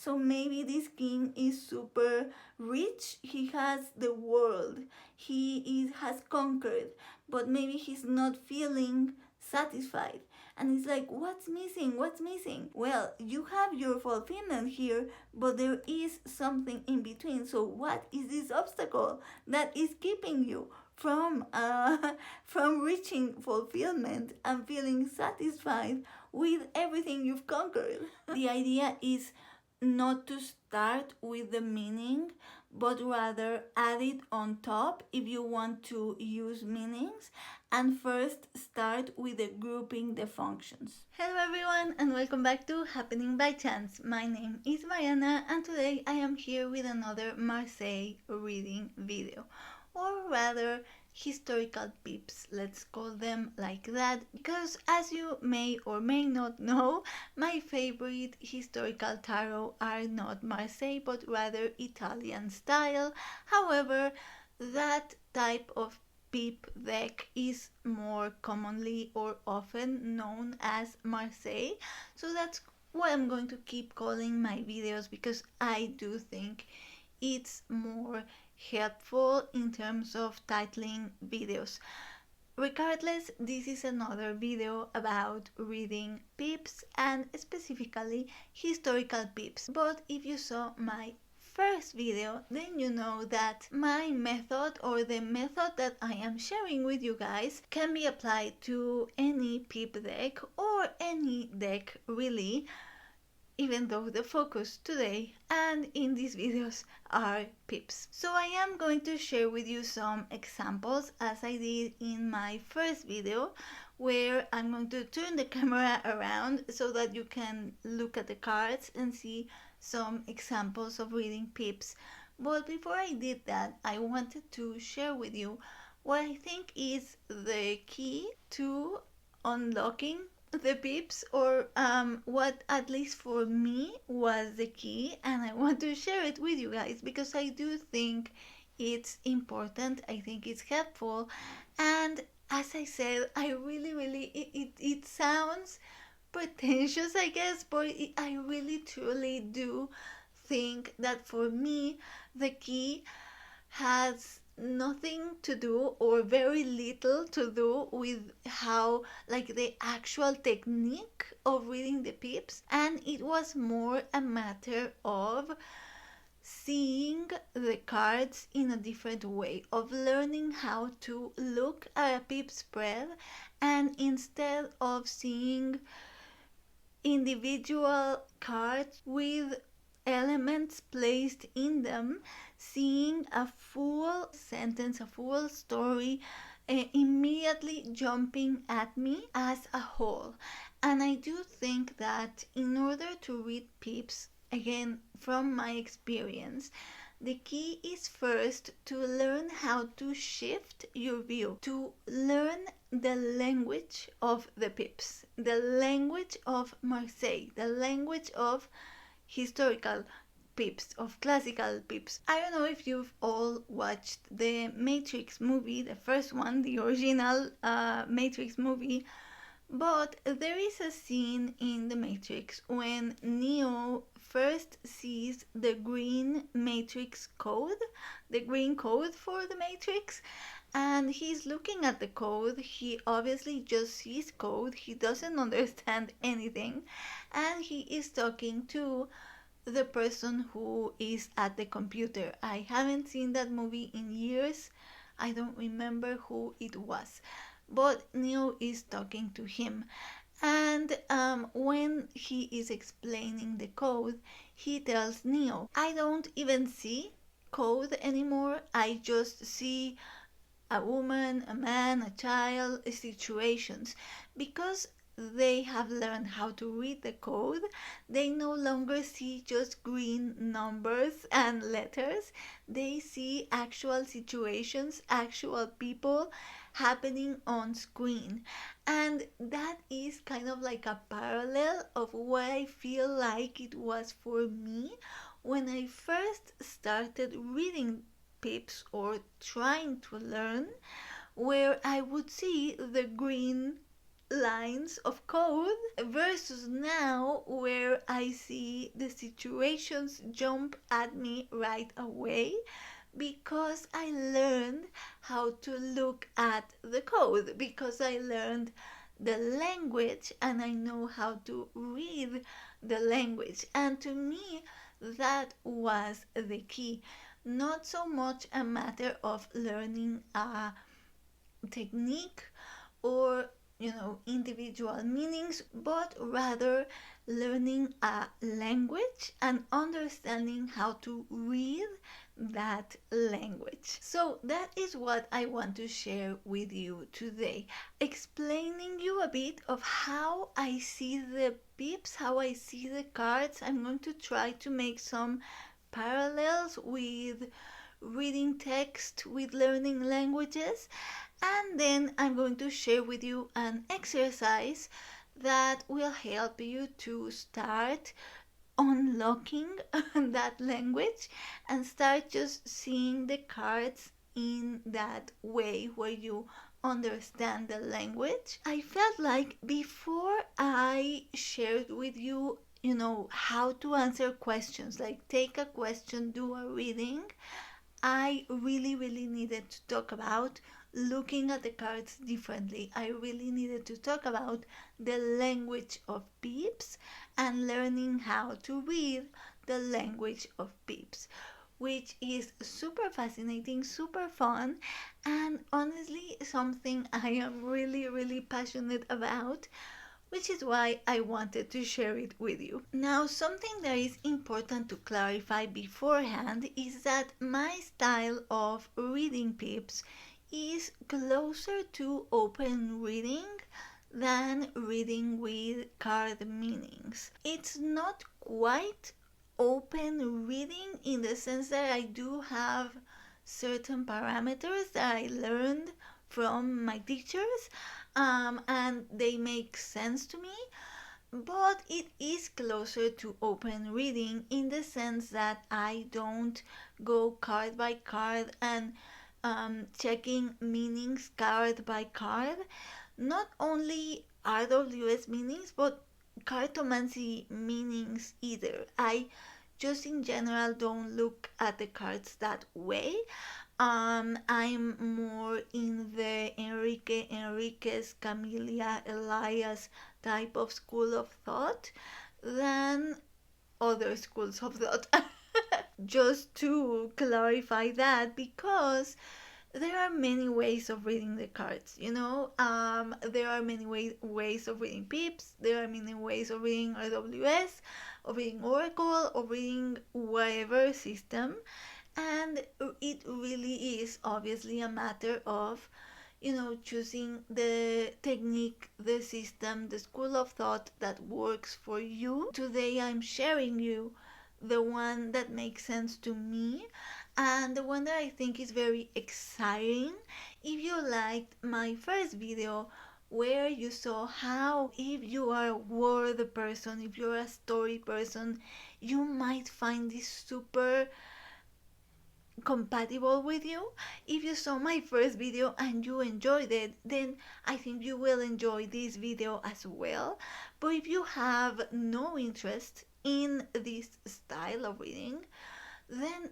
So maybe this king is super rich, he has the world, has conquered, but maybe he's not feeling satisfied. And it's like, what's missing? What's missing? Well, you have your fulfillment here, but there is something in between. So what is this obstacle that is keeping you from from reaching fulfillment and feeling satisfied with everything you've conquered? The idea is not to start with the meaning, but rather add it on top if you want to use meanings, and first start with the grouping the functions. Hello everyone, and welcome back to Happening by Chance. My name is Mariana, and today I am here with another Marseille reading video, or rather historical pips, let's call them like that, because as you may or may not know, my favorite historical tarot are not Marseille but rather Italian style. However, that type of pip deck is more commonly or often known as Marseille, so that's what I'm going to keep calling my videos, because I do think it's more helpful in terms of titling videos. Regardless, this is another video about reading pips and specifically historical pips. But if you saw my first video, then you know that my method, or the method that I am sharing with you guys, can be applied to any pip deck or any deck really, even though the focus today and in these videos are pips. So I am going to share with you some examples, as I did in my first video, where I'm going to turn the camera around so that you can look at the cards and see some examples of reading pips. But before I did that, I wanted to share with you what I think is the key to unlocking the pips, or what at least for me was the key, and I want to share it with you guys because I do think it's important, I think it's helpful, and as I said, I really it sounds pretentious, I guess, but I really truly do think that for me the key has nothing to do, or very little to do, with how, like, the actual technique of reading the pips, and it was more a matter of seeing the cards in a different way, of learning how to look at a pip spread, and instead of seeing individual cards with elements placed in them, seeing a full sentence, a full story immediately jumping at me as a whole. And I do think that in order to read pips, again from my experience, the key is first to learn how to shift your view, to learn the language of the pips, the language of Marseille, the language of historical pips, of classical pips. I don't know if you've all watched the Matrix movie, the first one, the original Matrix movie, but there is a scene in the Matrix when Neo first sees the green Matrix code, the green code for the Matrix, and he's looking at the code. He obviously just sees code, he doesn't understand anything, and he is talking to the person who is at the computer. I haven't seen that movie in years, I don't remember who it was, but Neo is talking to him, and when he is explaining the code, he tells Neo, I don't even see code anymore, I just see a woman, a man, a child, situations. Because they have learned how to read the code, they no longer see just green numbers and letters, they see actual situations, actual people happening on screen. And that is kind of like a parallel of what I feel like it was for me when I first started reading pips or trying to learn, where I would see the green lines of code versus now where I see the situations jump at me right away because I learned how to look at the code, because I learned the language and I know how to read the language. And to me, that was the key. Not so much a matter of learning a technique or individual meanings, but rather learning a language and understanding how to read that language. So that is what I want to share with you today, explaining you a bit of how I see the pips, how I see the cards. I'm going to try to make some parallels with reading text, with learning languages, and then I'm going to share with you an exercise that will help you to start unlocking that language and start just seeing the cards in that way where you understand the language. I felt like before I shared with you, how to answer questions, like take a question, do a reading, I really, really needed to talk about looking at the cards differently. I really needed to talk about the language of pips and learning how to read the language of pips, which is super fascinating, super fun, and honestly something I am really, really passionate about, which is why I wanted to share it with you. Now, something that is important to clarify beforehand is that my style of reading pips is closer to open reading than reading with card meanings. It's not quite open reading in the sense that I do have certain parameters that I learned from my teachers, and they make sense to me, but it is closer to open reading in the sense that I don't go card by card and checking meanings card by card, not only RWS meanings but cartomancy meanings either. I just in general don't look at the cards that way. I'm more in the Enríquez, Camelia Elias type of school of thought than other schools of thought. Just to clarify that, because there are many ways of reading the cards, there are many ways of reading pips, there are many ways of reading RWS, of reading Oracle, of reading whatever system, and it really is obviously a matter of choosing the technique, the system, the school of thought that works for you. Today I'm sharing you the one that makes sense to me and the one that I think is very exciting. If you liked my first video where you saw how, if you are a word person, if you're a story person, you might find this super compatible with you. If you saw my first video and you enjoyed it, then I think you will enjoy this video as well. But if you have no interest in this style of reading, then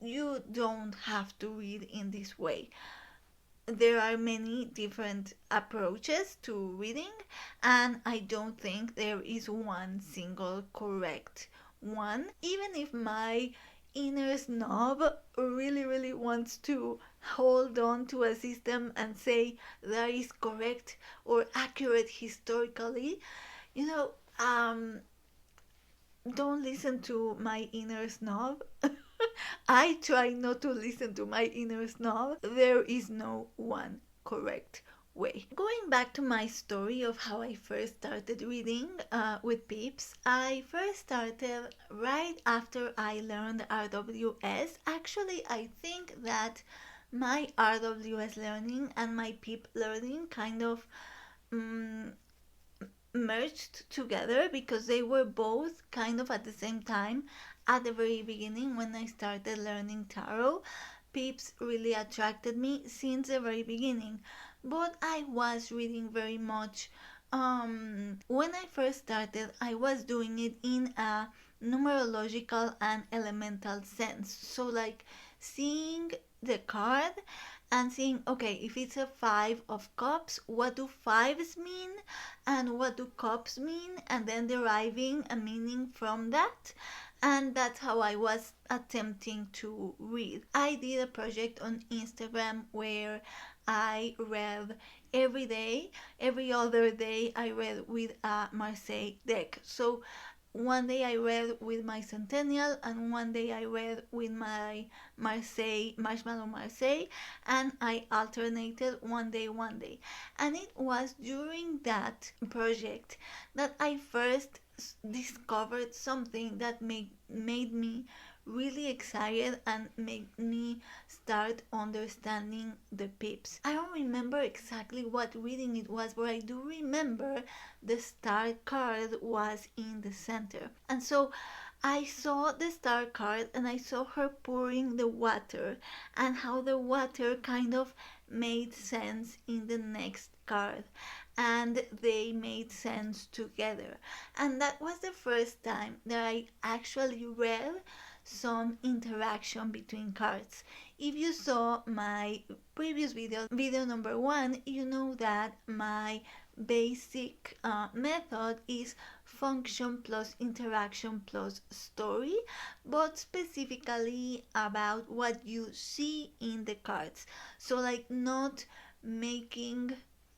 you don't have to read in this way. There are many different approaches to reading, and I don't think there is one single correct one. Even if my inner snob really, really wants to hold on to a system and say that is correct or accurate historically, you know, um, don't listen to my inner snob. I try not to listen to my inner snob. There is no one correct way. Going back to my story of how I first started reading with pips, I first started right after I learned RWS. Actually, I think that my RWS learning and my pip learning kind of merged together because they were both kind of at the same time at the very beginning when I started learning tarot. Pips really attracted me since the very beginning, but I was reading very much. When I first started, I was doing it in a numerological and elemental sense. So, like seeing the card and seeing, okay, if it's a five of cups, what do fives mean and what do cups mean, and then deriving a meaning from that. And that's how I was attempting to read. I did a project on Instagram where I read every day. Every other day I read with a Marseille deck. So one day I read with my Centennial, and one day I read with my Marseille, Marshmallow Marseille, and I alternated one day, one day. And it was during that project that I first discovered something that made me really excited and made me start understanding the pips. I don't remember exactly what reading it was, but I do remember the star card was in the center. And so I saw the star card and I saw her pouring the water, and how the water kind of made sense in the next card, and they made sense together. And that was the first time that I actually read some interaction between cards. If you saw my previous video number 1, you know that my basic method is function plus interaction plus story, but specifically about what you see in the cards. So, like, not making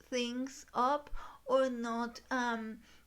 things up or not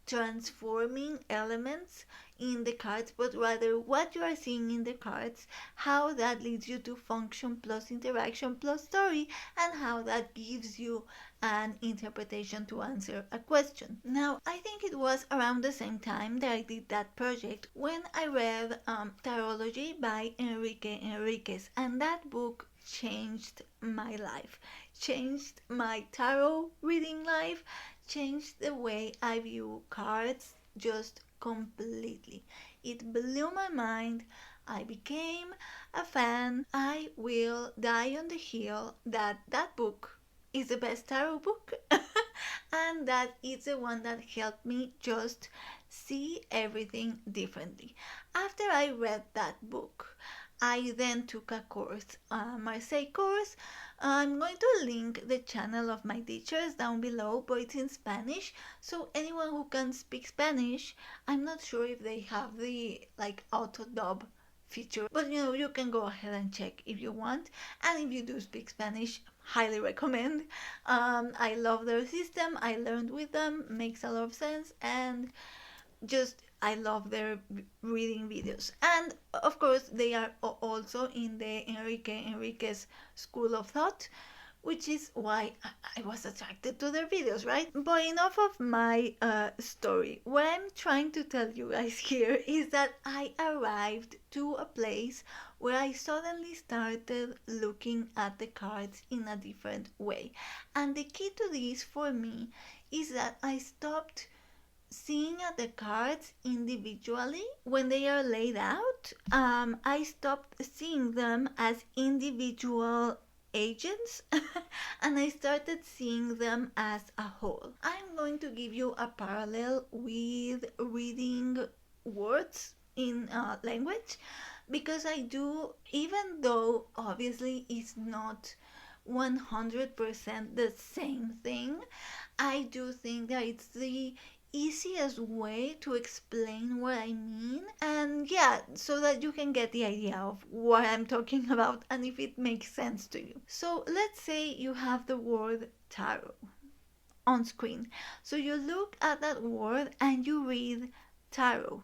transforming elements in the cards, but rather what you are seeing in the cards, how that leads you to function plus interaction plus story, and how that gives you an interpretation to answer a question. Now, I think it was around the same time that I did that project when I read Tarology by Enríquez, and that book changed my life, changed my tarot reading life, changed the way I view cards just completely. It blew my mind. I became a fan. I will die on the hill that that book is the best tarot book and that it's the one that helped me just see everything differently. After I read that book, I then took a course, a Marseille course. I'm going to link the channel of my teachers down below, but it's in Spanish. So anyone who can speak Spanish, I'm not sure if they have the like auto dub feature, but you can go ahead and check if you want. And if you do speak Spanish, highly recommend. I love their system. I learned with them, makes a lot of sense, and just I love their reading videos. And of course, they are also in the Enriquez school of thought, which is why I was attracted to their videos, right? But enough of my story. What I'm trying to tell you guys here is that I arrived to a place where I suddenly started looking at the cards in a different way. And the key to this for me is that I stopped seeing at the cards individually when they are laid out. I stopped seeing them as individual agents and I started seeing them as a whole. I'm going to give you a parallel with reading words in language, because I do, even though obviously it's not 100% the same thing, I do think that it's the easiest way to explain what I mean, and yeah, so that you can get the idea of what I'm talking about and if it makes sense to you. So let's say you have the word tarot on screen. So you look at that word and you read tarot.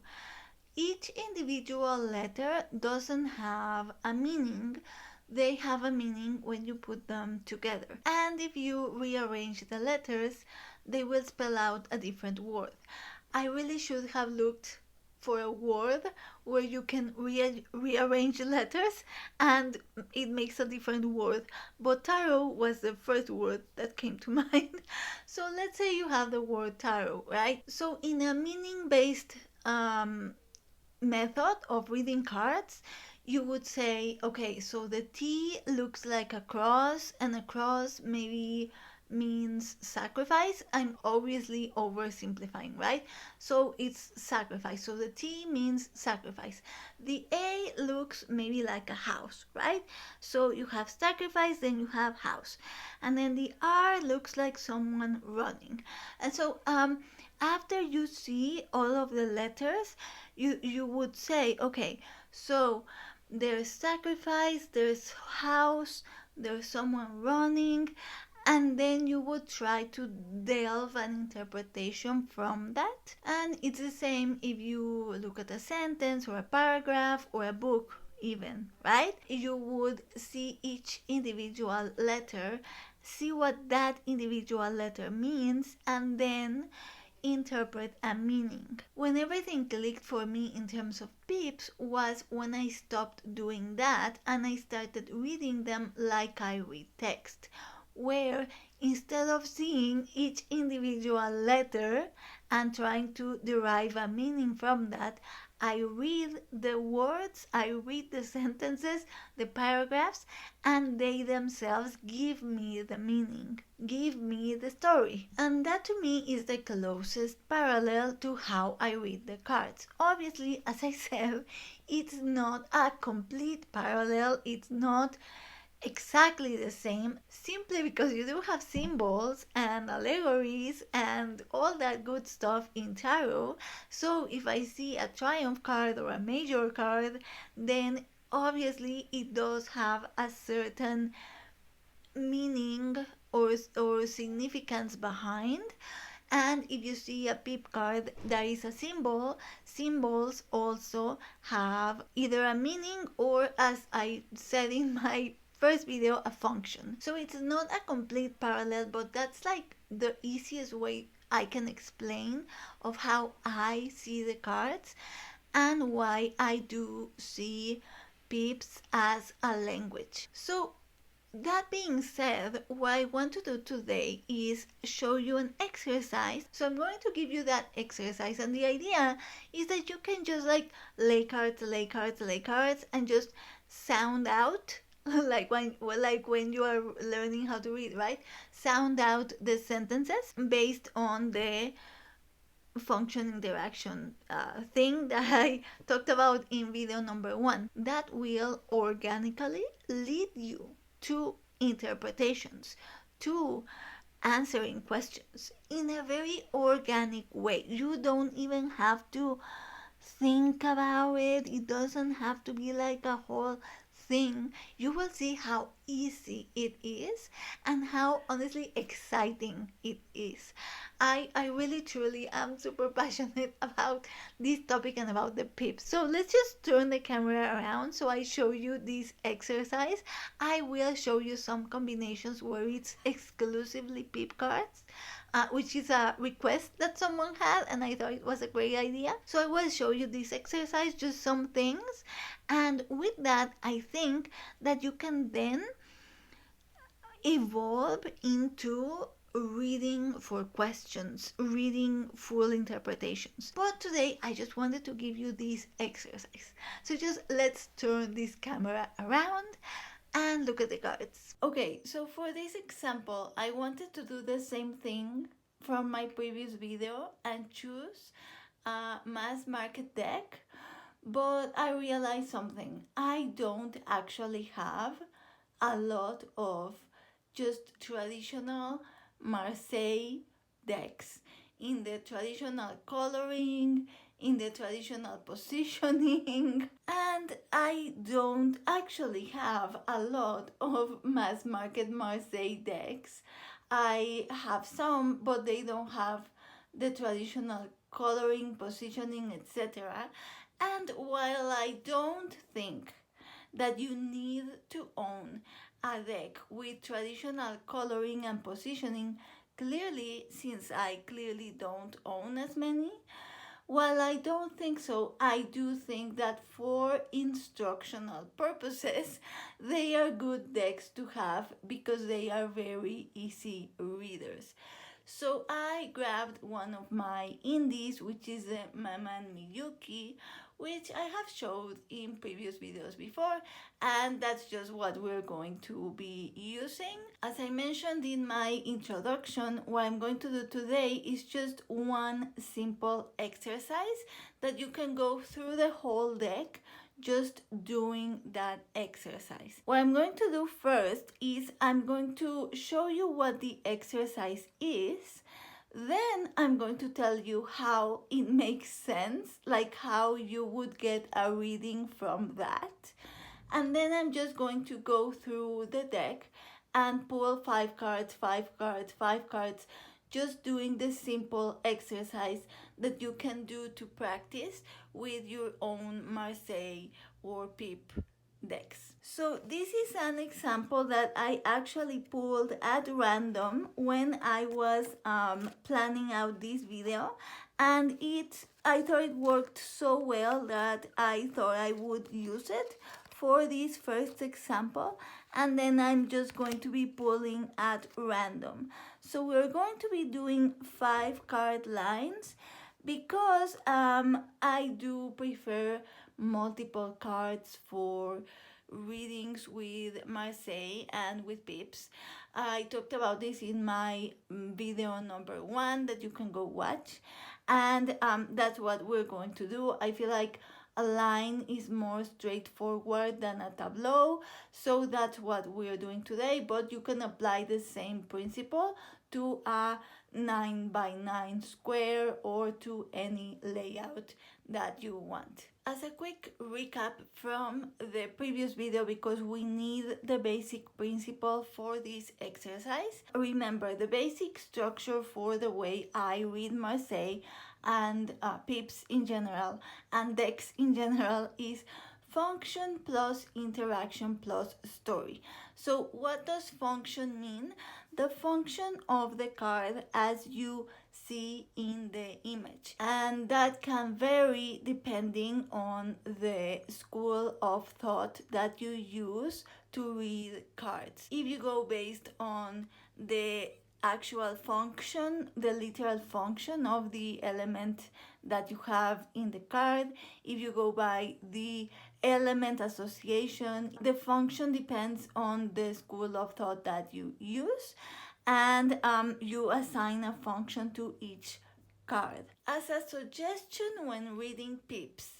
Each individual letter doesn't have a meaning. They have a meaning when you put them together. And if you rearrange the letters, they will spell out a different word. I really should have looked for a word where you can rearrange letters and it makes a different word. But tarot was the first word that came to mind. So let's say you have the word tarot, right? So in a meaning-based method of reading cards, you would say, okay, so the T looks like a cross, and a cross maybe means sacrifice. I'm obviously oversimplifying, right? So it's sacrifice. So the T means sacrifice. The A looks maybe like a house, right? So you have sacrifice, then you have house. And then the R looks like someone running. And so after you see all of the letters, you would say, okay, so there's sacrifice, there's house, there's someone running, and then you would try to delve an interpretation from that. And it's the same if you look at a sentence or a paragraph or a book, even, right? You would see each individual letter, see what that individual letter means, and then interpret a meaning. When everything clicked for me in terms of pips was when I stopped doing that and I started reading them like I read text, where instead of seeing each individual letter and trying to derive a meaning from that, I read the words, I read the sentences, the paragraphs, and they themselves give me the meaning, give me the story. And that to me is the closest parallel to how I read the cards. Obviously, as I said, it's not a complete parallel, it's not exactly the same, simply because you do have symbols and allegories and all that good stuff in tarot. So if I see a triumph card or a major card, then obviously it does have a certain meaning or significance behind. And if you see a pip card that is a symbol, symbols also have either a meaning or, as I said in my first video, a function. So it's not a complete parallel, but that's like the easiest way I can explain of how I see the cards and why I do see pips as a language. So that being said, what I want to do today is show you an exercise. So I'm going to give you that exercise, and the idea is that you can just like lay cards, lay cards, lay cards, and just sound out like when you are learning how to read, right? Sound out the sentences based on the function interaction thing that I talked about in video number 1. That will organically lead you to interpretations, to answering questions in a very organic way. You don't even have to think about it. It doesn't have to be like a whole thing. You will see how easy it is and how honestly exciting it is. I really truly am super passionate about this topic and about the pips. So let's just turn the camera around so I show you this exercise. I will show you some combinations where it's exclusively pip cards. Which is a request that someone had, and I thought it was a great idea. So I will show you this exercise, just some things, and with that, I think that you can then evolve into reading for questions, reading full interpretations. But today I just wanted to give you this exercise. So just let's turn this camera around and look at the cards. Okay, so for this example, I wanted to do the same thing from my previous video and choose a mass market deck, but I realized something. I don't actually have a lot of just traditional Marseille decks in the traditional coloring, in the traditional positioning, and I don't actually have a lot of mass market Marseille decks. I have some, but they don't have the traditional coloring, positioning, etc. And while I don't think that you need to own a deck with traditional coloring and positioning, clearly, since I clearly don't own as many, while I don't think so, I do think that for instructional purposes, they are good decks to have because they are very easy readers. So I grabbed one of my indies, which is the Mamanmiyuki, which I have showed in previous videos before, and that's just what we're going to be using. As I mentioned in my introduction, what I'm going to do today is just one simple exercise that you can go through the whole deck just doing that exercise. What I'm going to do first is I'm going to show you what the exercise is. Then I'm going to tell you how it makes sense, like how you would get a reading from that. And then I'm just going to go through the deck and pull 5 cards, 5 cards, 5 cards, just doing the simple exercise that you can do to practice with your own Marseille or Pip decks. So this is an example that I actually pulled at random when I was planning out this video, and I thought it worked so well that I thought I would use it for this first example, and then I'm just going to be pulling at random. So we're going to be doing 5 card lines because I do prefer multiple cards for readings with Marseille and with Pips. I talked about this in my video number 1 that you can go watch, and that's what we're going to do. I feel like a line is more straightforward than a tableau, so that's what we're doing today, but you can apply the same principle to a 9x9 square or to any layout that you want. As a quick recap from the previous video, because we need the basic principle for this exercise, remember the basic structure for the way I read Marseille and Pips in general and decks in general is function plus interaction plus story. So what does function mean? The function of the card as you see in the image, and that can vary depending on the school of thought that you use to read cards. If you go based on the actual function, the literal function of the element that you have in the card, if you go by the element association, the function depends on the school of thought that you use, and you assign a function to each card. As a suggestion when reading Pips,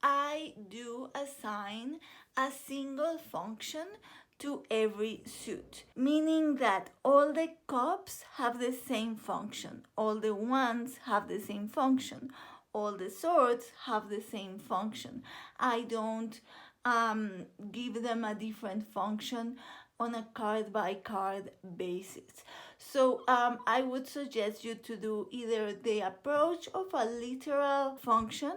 I do assign a single function to every suit, meaning that all the cups have the same function, all the wands have the same function, all the swords have the same function. I don't give them a different function on a card by card basis. So I would suggest you to do either the approach of a literal function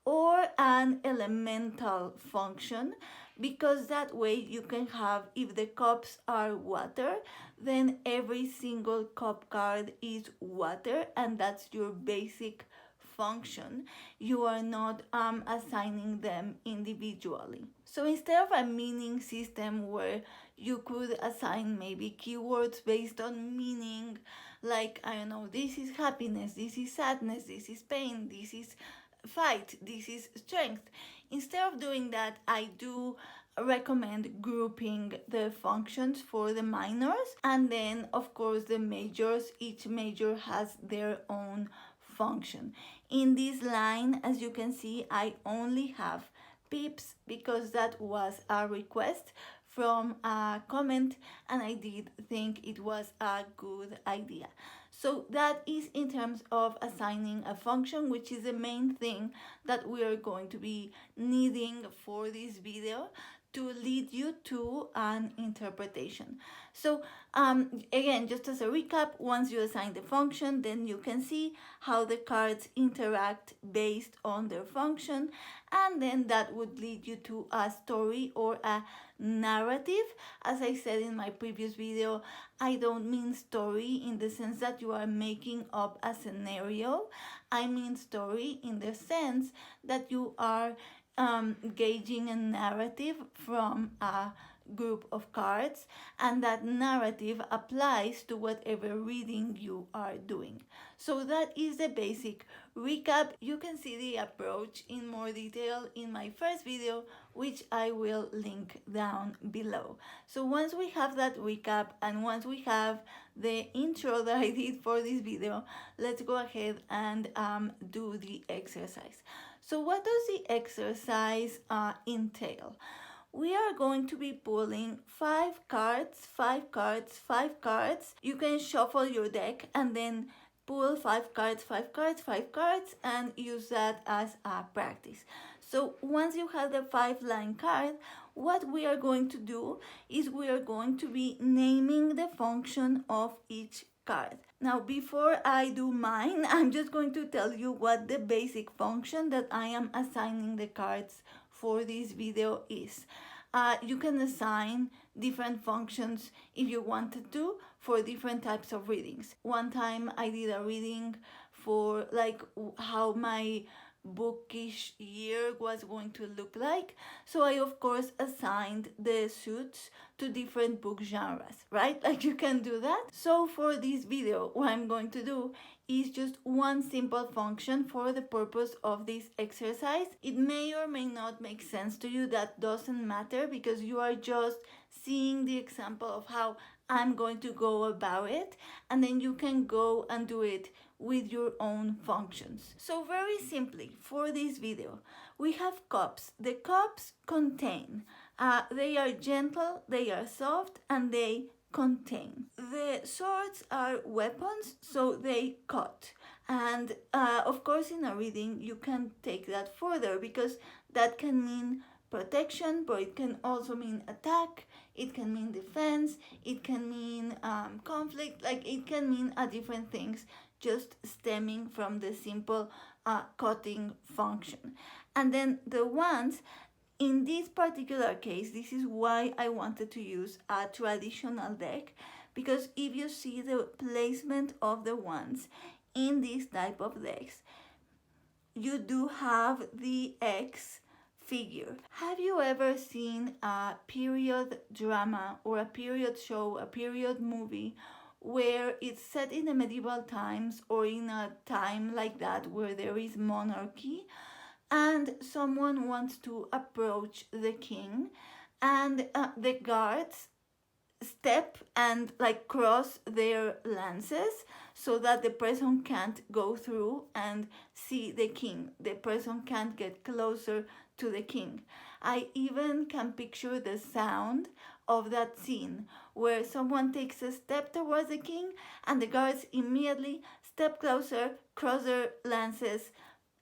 or an elemental function, because that way you can have, if the cups are water, then every single cup card is water, and that's your basic function. You are not assigning them individually. So instead of a meaning system where you could assign maybe keywords based on meaning, like, I don't know, this is happiness, this is sadness, this is pain, this is fight, this is strength. Instead of doing that, I do recommend grouping the functions for the minors, and then of course the majors, each major has their own function. In this line, as you can see, I only have Pips because that was a request from a comment, and I did think it was a good idea. So that is in terms of assigning a function, which is the main thing that we are going to be needing for this video to lead you to an interpretation. So again, just as a recap, once you assign the function, then you can see how the cards interact based on their function, and then that would lead you to a story or a narrative. As I said in my previous video, I don't mean story in the sense that you are making up a scenario. I mean story in the sense that you are gauging a narrative from a group of cards, and that narrative applies to whatever reading you are doing. So that is the basic recap. You can see the approach in more detail in my first video, which I will link down below. So once we have that recap and once we have the intro that I did for this video, let's go ahead and do the exercise. So what does the exercise entail? We are going to be pulling 5 cards, 5 cards, 5 cards. You can shuffle your deck and then pull 5 cards, 5 cards, 5 cards, and use that as a practice. So once you have the 5-line card, what we are going to do is we are going to be naming the function of each card. Now, before I do mine, I'm just going to tell you what the basic function that I am assigning the cards for this video is. You can assign different functions if you wanted to for different types of readings. One time I did a reading for like how my bookish year was going to look like, so I of course assigned the suits to different book genres, right? Like you can do that. So for this video, what I'm going to do is just one simple function for the purpose of this exercise. It may or may not make sense to you. That doesn't matter, because you are just seeing the example of how I'm going to go about it, and then you can go and do it with your own functions. So very simply, for this video, we have cups. The cups contain, they are gentle, they are soft, and they contain. The swords are weapons, so they cut. And of course, in a reading, you can take that further, because that can mean protection, but it can also mean attack, it can mean defense, it can mean conflict, like it can mean different things, just stemming from the simple cutting function. And then the wands, in this particular case, this is why I wanted to use a traditional deck, because if you see the placement of the wands in this type of decks, you do have the X figure. Have you ever seen a period drama or a period show, a period movie, where it's set in the medieval times or in a time like that where there is monarchy, and someone wants to approach the king, and the guards step and like cross their lances so that the person can't go through and see the king. The person can't get closer to the king. I even can picture the sound of that scene where someone takes a step towards the king and the guards immediately step closer, cross their lances,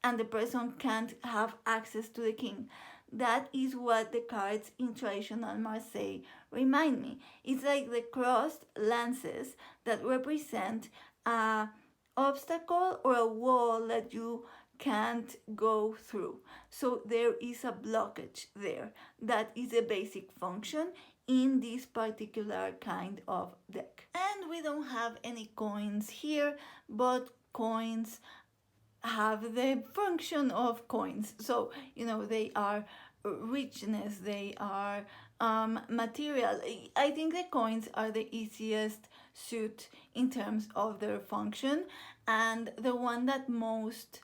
and the person can't have access to the king. That is what the cards in traditional Marseille remind me. It's like the crossed lances that represent an obstacle or a wall that you can't go through. So there is a blockage there. That is a basic function in this particular kind of deck. And we don't have any coins here, but coins have the function of coins. So, you know, they are richness, they are material. I think the coins are the easiest suit in terms of their function, and the one that most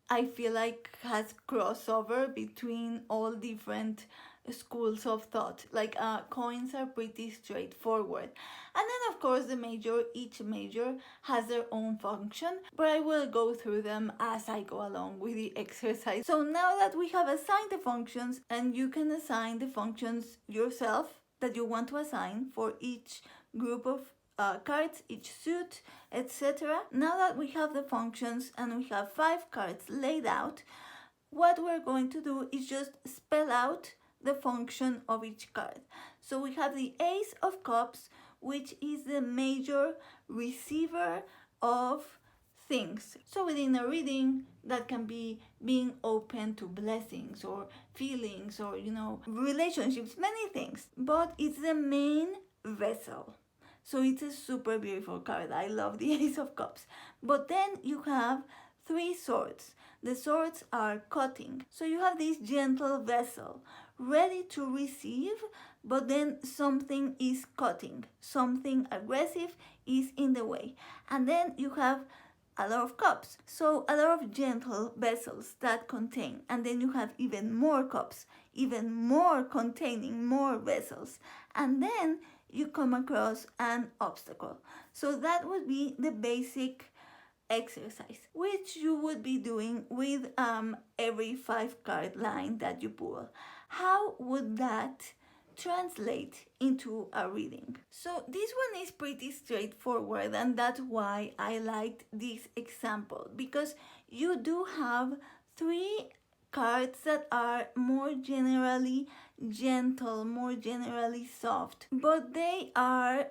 I feel like has crossover between all different schools of thought. Like coins are pretty straightforward, and then of course the major, each major has their own function, but I will go through them as I go along with the exercise. So now that we have assigned the functions, and you can assign the functions yourself that you want to assign for each group of cards, each suit, etc. Now that we have the functions and we have 5 cards laid out, what we're going to do is just spell out the function of each card. So we have the Ace of Cups, which is the major receiver of things. So within a reading, that can be being open to blessings or feelings or, you know, relationships, many things. But it's the main vessel. So it's a super beautiful card. I love the Ace of Cups. But then you have 3 swords. The swords are cutting. So you have this gentle vessel ready to receive, but then something is cutting, something aggressive is in the way. And then you have a lot of cups, so a lot of gentle vessels that contain, and then you have even more cups, even more containing more vessels, and then you come across an obstacle. So that would be the basic exercise, which you would be doing with every 5 card line that you pull. How would that translate into a reading? So this one is pretty straightforward, and that's why I liked this example, because you do have 3 cards that are more generally gentle, more generally soft, but they are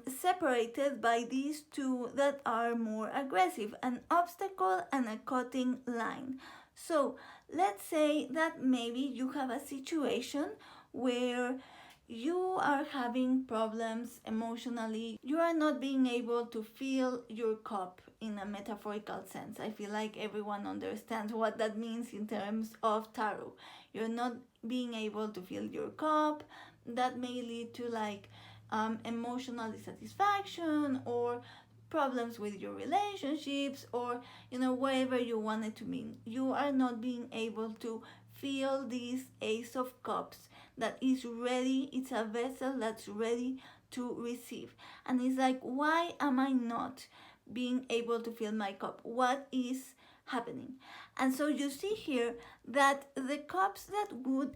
separated by these 2 that are more aggressive, an obstacle and a cutting line. So let's say that maybe you have a situation where you are having problems emotionally. You are not being able to fill your cup in a metaphorical sense. I feel like everyone understands what that means in terms of tarot. You're not being able to fill your cup. That may lead to like emotional dissatisfaction or problems with your relationships, or whatever you want it to mean. You are not being able to feel this Ace of Cups that is ready. It's a vessel that's ready to receive, and it's like, why am I not being able to fill my cup? What is happening? And so you see here that the cups that would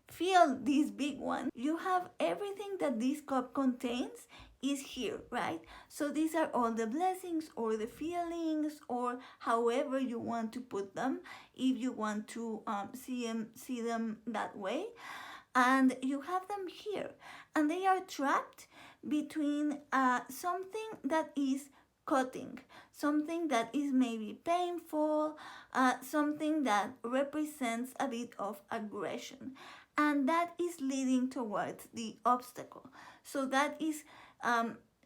fill this big one, you have everything that this cup contains is here, right? So these are all the blessings or the feelings, or however you want to put them, if you want to see them that way. And you have them here, and they are trapped between something that is cutting, something that is maybe painful, something that represents a bit of aggression, and that is leading towards the obstacle. So that is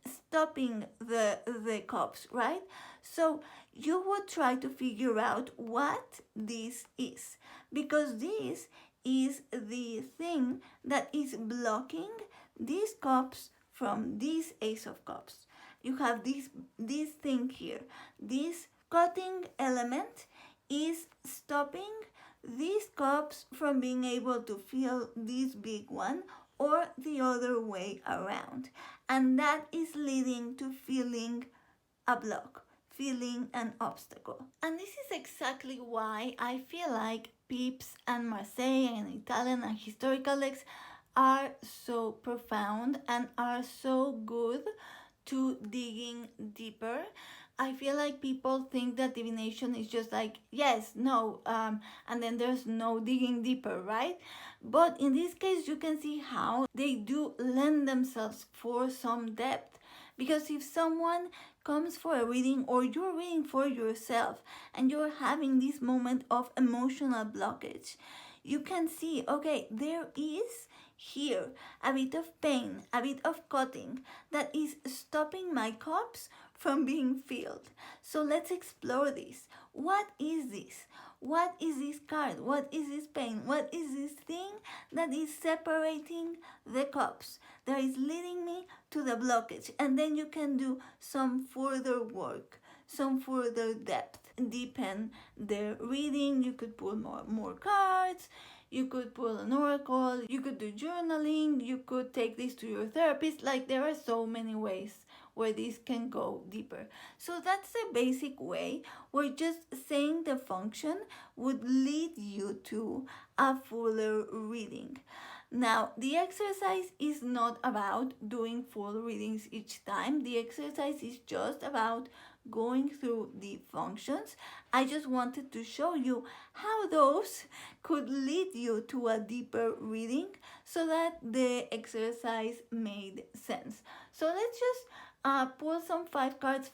stopping the cups, right? So you would try to figure out what this is, because this is the thing that is blocking these cups from this Ace of Cups. You have this thing here. This cutting element is stopping these cups from being able to fill this big one, or the other way around. And that is leading to feeling a block, feeling an obstacle. And this is exactly why I feel like Pips and Marseille and Italian and historical decks are so profound and are so good to digging deeper. I feel like people think that divination is just like yes, no, and then there's no digging deeper, right? But in this case, you can see how they do lend themselves for some depth. Because if someone comes for a reading, or you're reading for yourself, and you're having this moment of emotional blockage, you can see, okay, there is here a bit of pain, a bit of cutting that is stopping my cups from being filled. So let's explore this. What is this? What is this card? What is this pain? What is this thing that is separating the cups, that is leading me to the blockage? And then you can do some further work, some further depth, deepen the reading. You could pull more cards. You could pull an oracle. You could do journaling. You could take this to your therapist. Like, there are so many ways where this can go deeper. So that's the basic way, where just saying the function would lead you to a fuller reading. Now, the exercise is not about doing full readings each time. The exercise is just about going through the functions. I just wanted to show you how those could lead you to a deeper reading, so that the exercise made sense. So let's just pull some 5 cards,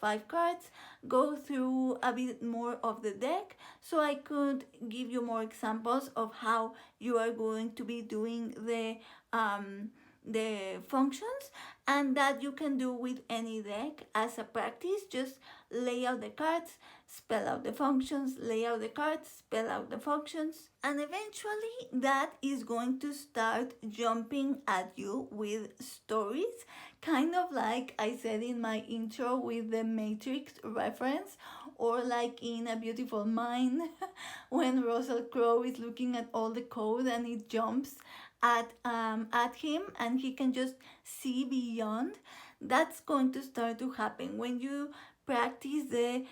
go through a bit more of the deck, so I could give you more examples of how you are going to be doing the functions, and that you can do with any deck as a practice. Just lay out the cards, spell out the functions, lay out the cards, spell out the functions, and eventually that is going to start jumping at you with stories, kind of like I said in my intro with the Matrix reference, or like in A Beautiful Mind when Russell Crowe is looking at all the code and it jumps at him and he can just see beyond. That's going to start to happen when you practice the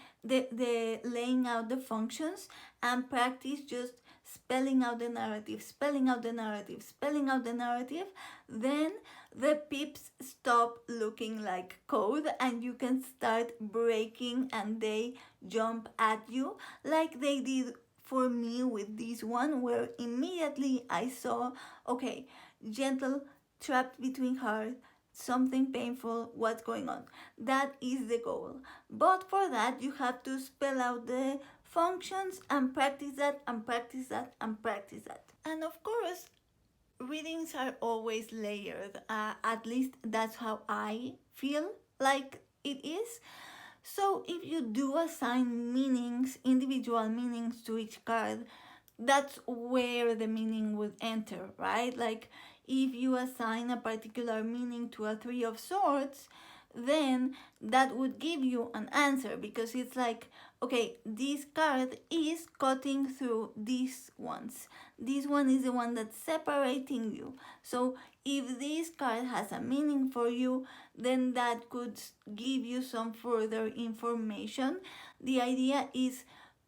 laying out the functions and practice just spelling out the narrative, spelling out the narrative, spelling out the narrative. Then the pips stop looking like code and you can start breaking and they jump at you like they did for me with this one, where immediately I saw, okay, gentle, trapped between hearts, something painful, what's going on. That is the goal. But for that, you have to spell out the functions and practice that and practice that and practice that. And of course, readings are always layered. At least that's how I feel like it is. So if you do assign meanings, individual meanings to each card, that's where the meaning would enter, right? Like if you assign a particular meaning to a Three of Swords, then that would give you an answer, because it's like, okay, this card is cutting through these ones. This one is the one that's separating you. So if this card has a meaning for you, then that could give you some further information. The idea is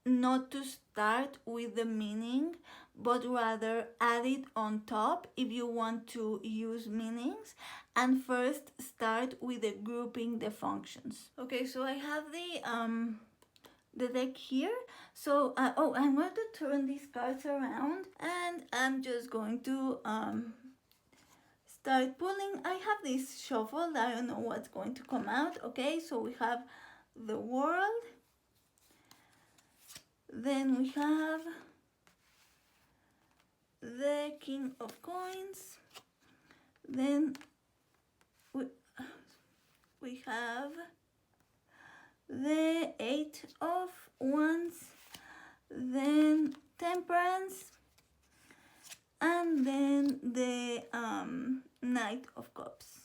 not to start with the meaning, but rather add it on top if you want to use meanings, and first start with the grouping the functions. Okay, so I have the deck here. So I'm going to turn these cards around and I'm just going to start pulling. I have this shuffled, I don't know what's going to come out. Okay, so we have the World, then we have the King of Coins, then we have the Eight of Wands, then Temperance, and then the Knight of Cups.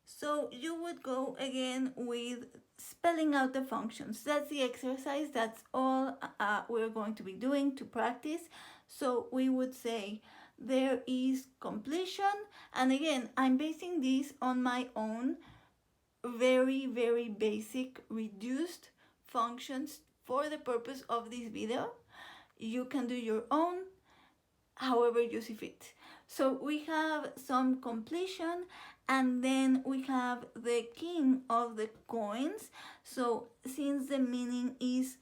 So you would go again with spelling out the functions. That's the exercise. That's all we're going to be doing to practice. So we would say there is completion. And again, I'm basing this on my own very, very basic reduced functions for the purpose of this video. You can do your own however you see fit. So we have some completion, and then we have the King of the Coins. So since the meaning is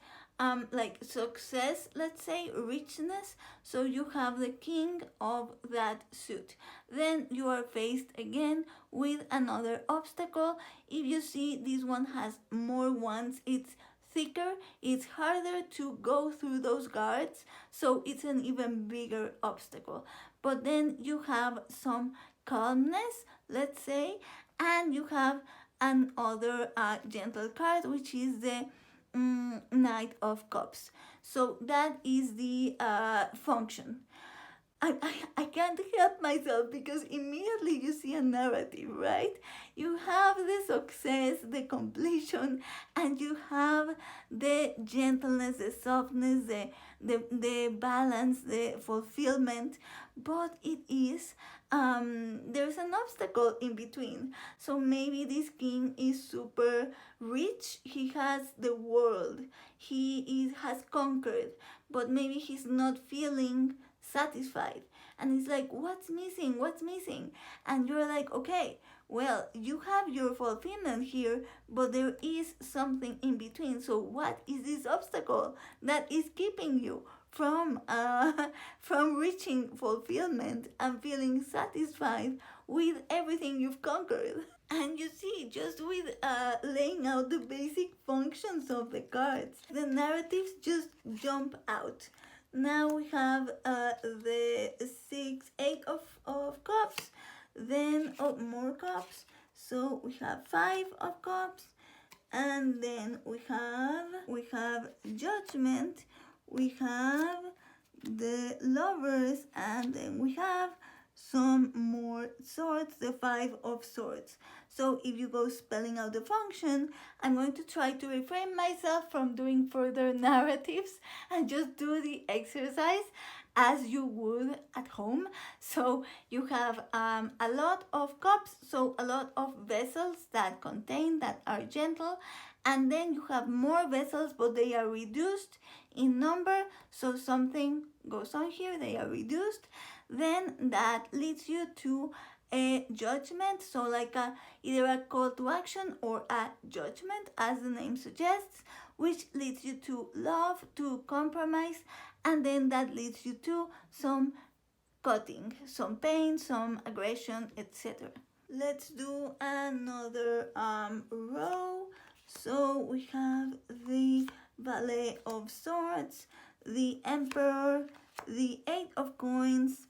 like success, let's say richness, so you have the king of that suit. Then you are faced again with another obstacle. If you see, this one has more wands, it's thicker, it's harder to go through those guards, so it's an even bigger obstacle. But then you have some calmness, let's say, and you have another gentle card, which is the Knight of Cups. So that is the function. I can't help myself, because immediately you see a narrative, right? You have the success, the completion, and you have the gentleness, the softness, the balance, the fulfillment, but it is there's an obstacle in between. So maybe this king is super rich, he has the world, has conquered, but maybe he's not feeling satisfied, and it's like, what's missing? And you're like, okay, well, you have your fulfillment here, but there is something in between. So what is this obstacle that is keeping you from reaching fulfillment and feeling satisfied with everything you've conquered? And you see, just with laying out the basic functions of the cards, the narratives just jump out. Now we have the Eight of Cups, then more cups. So we have 5 of Cups, and then we have Judgment, we have the Lovers, and then we have some more swords, the Five of Swords. So if you go spelling out the function, I'm going to try to refrain myself from doing further narratives and just do the exercise as you would at home. So you have a lot of cups, so a lot of vessels that are gentle, and then you have more vessels, but they are reduced in number, so something goes on here, they are reduced. Then that leads you to a judgment, so like either a call to action or a judgment, as the name suggests, which leads you to love, to compromise, and then that leads you to some cutting, some pain, some aggression, etc. Let's do another row. So we have the Valet of Swords, the Emperor, the Eight of Coins,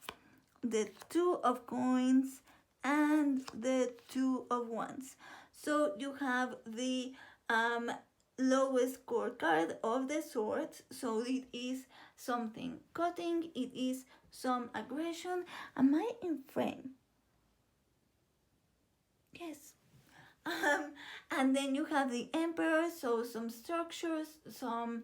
the Two of Coins, and the Two of Wands. So you have the lowest score card of the swords, so it is something cutting, it is some aggression. Am I in frame? Yes. And then you have the Emperor, so some structures, some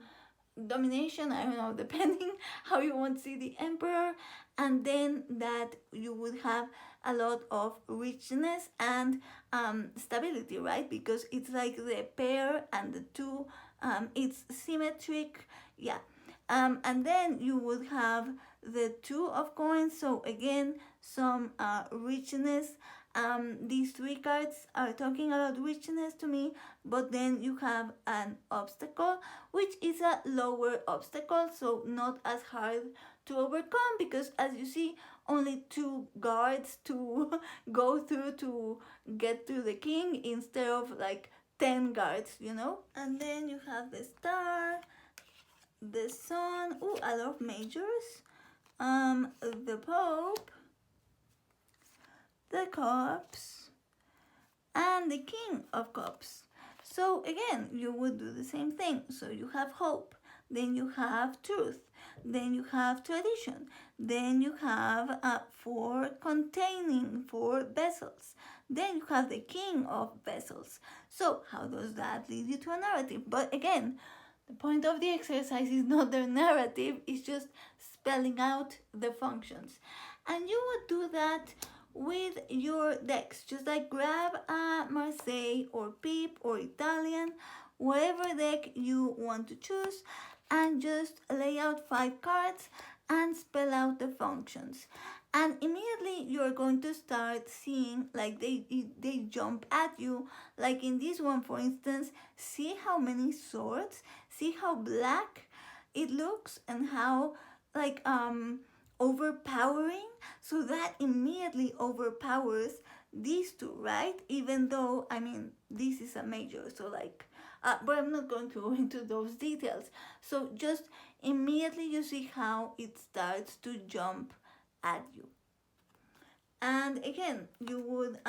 domination, I don't know, depending how you want to see the Emperor. And then that you would have a lot of richness and stability, right? Because it's like the pair and the two, it's symmetric, yeah. And then you would have the Two of Coins, so again some richness. These three cards are talking about richness to me, but then you have an obstacle, which is a lower obstacle, so not as hard to overcome, because as you see, only 2 guards to go through to get to the king instead of like 10 guards, you know. And then you have the Star, the Sun, a lot of majors, the Pope, the Cups, and the King of Cups. So again, you would do the same thing. So you have hope, then you have truth, then you have tradition, then you have 4 containing 4 vessels, then you have the King of Vessels. So how does that lead you to a narrative? But again, the point of the exercise is not the narrative, it's just spelling out the functions. And you would do that with your decks. Just like grab a Marseille or Pip or Italian, whatever deck you want to choose, and just lay out 5 cards and spell out the functions. And immediately you're going to start seeing like they jump at you. Like in this one, for instance, see how many swords, see how black it looks, and how like overpowering. So that immediately overpowers these 2, right? Even though, I mean, this is a major, so like but I'm not going to go into those details. So just immediately you see how it starts to jump at you. And again, you would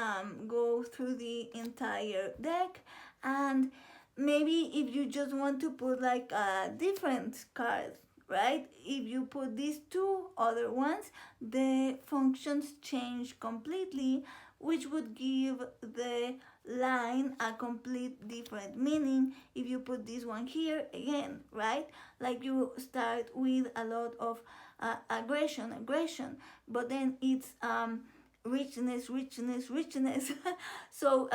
go through the entire deck, and maybe if you just want to put like a different card, right? If you put these 2 other ones, the functions change completely, which would give the line a complete different meaning. If you put this one here again, right? Like you start with a lot of aggression, but then it's richness. So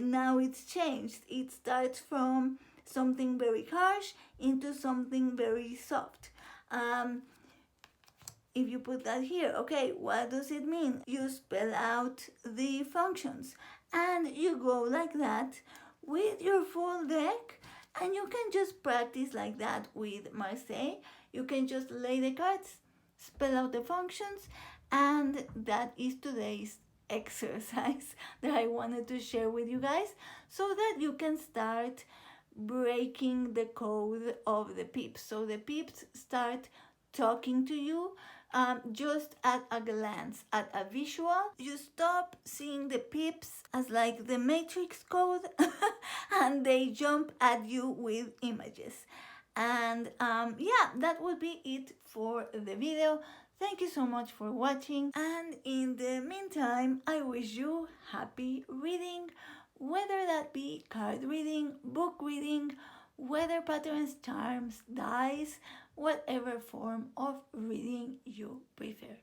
now it's changed. It starts from something very harsh into something very soft. If you put that here, okay, what does it mean? You spell out the functions, and you go like that with your full deck, and you can just practice like that with Marseille. You can just lay the cards, spell out the functions, and that is today's exercise that I wanted to share with you guys, so that you can start breaking the code of the pips. So the pips start talking to you just at a glance, at a visual. You stop seeing the pips as like the matrix code and they jump at you with images. And yeah, that would be it for the video. Thank you so much for watching, and in the meantime, I wish you happy reading, whether that be card reading, book reading, weather patterns, charms, dice, whatever form of reading you prefer.